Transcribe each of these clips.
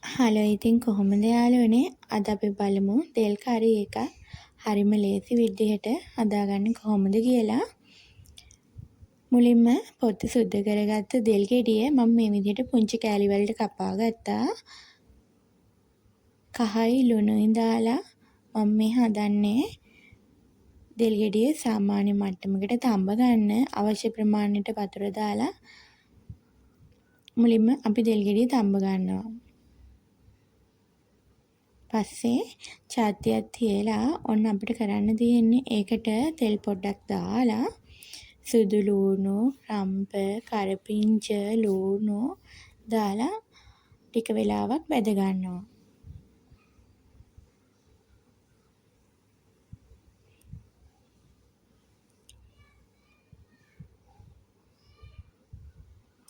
Hello ඉතින් කොහොමද යාළුවනේ අද අපි බලමු තෙල් කරි එක හරිම ලේසි විදිහට හදාගන්නේ කොහොමද කියලා. මුලින්ම පොත්ත සුද්ධ කරගත්ත දෙල් ගෙඩිය මම මේ විදිහට පුංචි කෑලි වලට කපා ගත්තා. කහයි ලුණුයි දාලා මම මේ හදන්නේ දෙල් ගෙඩිය සාමාන්‍ය මට්ටමකට තඹ ගන්න අවශ්‍ය ප්‍රමාණයට වතුර දාලා මුලින්ම අපි දෙල් ගෙඩිය තඹ ගන්නවා. පස්සේ චාත්‍යයක් තියලා ඔන්න අපිට කරන්න තියෙන්නේ ඒකට තෙල් පොඩ්ඩක් දාලා සුදු ලූණු, රම්ප, කරපිංච, ලූණු දාලා ටික වෙලාවක් බැද ගන්නවා.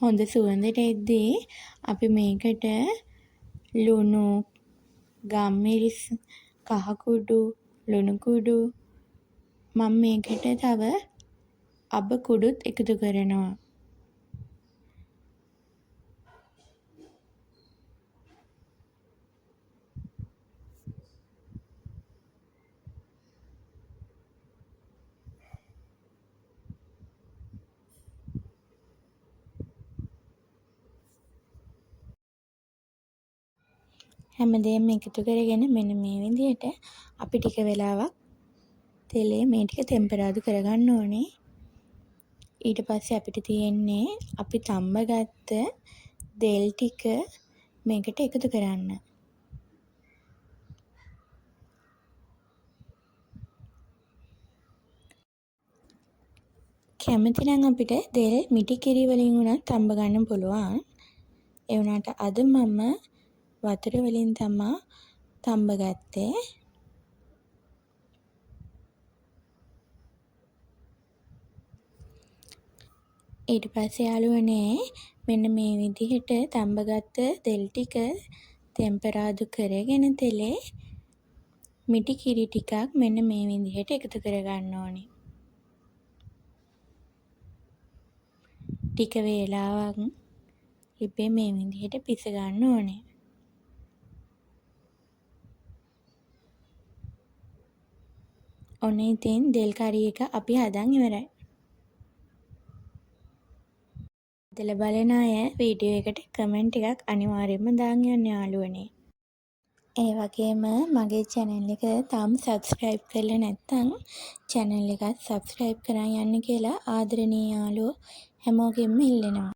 හොඳ සුවඳට එද්දී අපි මේකට ලුණු, ගම්මිරිස්, කහ කුඩු, ලුණු කුඩු මම මේකට තව අබ කුඩුත් එකතු කරනවා. හැමදේම එකතු කරගෙන මෙන්න මේ විදිහට අපි ටික වෙලාවක් තෙලේ මේ ටික ටෙම්පරාදු කරගන්න ඕනේ. ඊට පස්සේ අපිට තියෙන්නේ අපි තම්බ ගත්ත දෙල් ටික මේකට එකතු කරන්න. කැමති නම් අපිට දෙල් මිටි කිරි වලින් උනත් තම්බ ගන්න පුළුවන්. ඒ වුණාට අද මම වතුර වලින් තමයි තම්බ ගත්තේ. ඊට පස්සේ යාළුවනේ මෙන්න මේ විදිහට තම්බගත්ත තෙල් ටික ටෙම්පරාදු කරගෙන තෙලේ මිටි කිරි ටිකක් මෙන්න මේ විදිහට එකතු කරගන්න ඕනේ. ටික වේලාවක් ලිපේ මේ විදිහට පිස ගන්න ඕනේ. ඔන්න ඉතින් දෙල් කරි එක අපි හදන් ඉවරයි. හදලා බලන අය වීඩියෝ එකට කමෙන්ට් එකක් අනිවාර්යයෙන්ම දාන්න යන්න යාළුවනේ. ඒ වගේම මගේ channel එක තාම subscribe කරලා නැත්නම් channel එකත් subscribe කරන් යන්න කියලා ආදරණීය යාළුවෝ හැමෝගෙන්ම ඉල්ලනවා.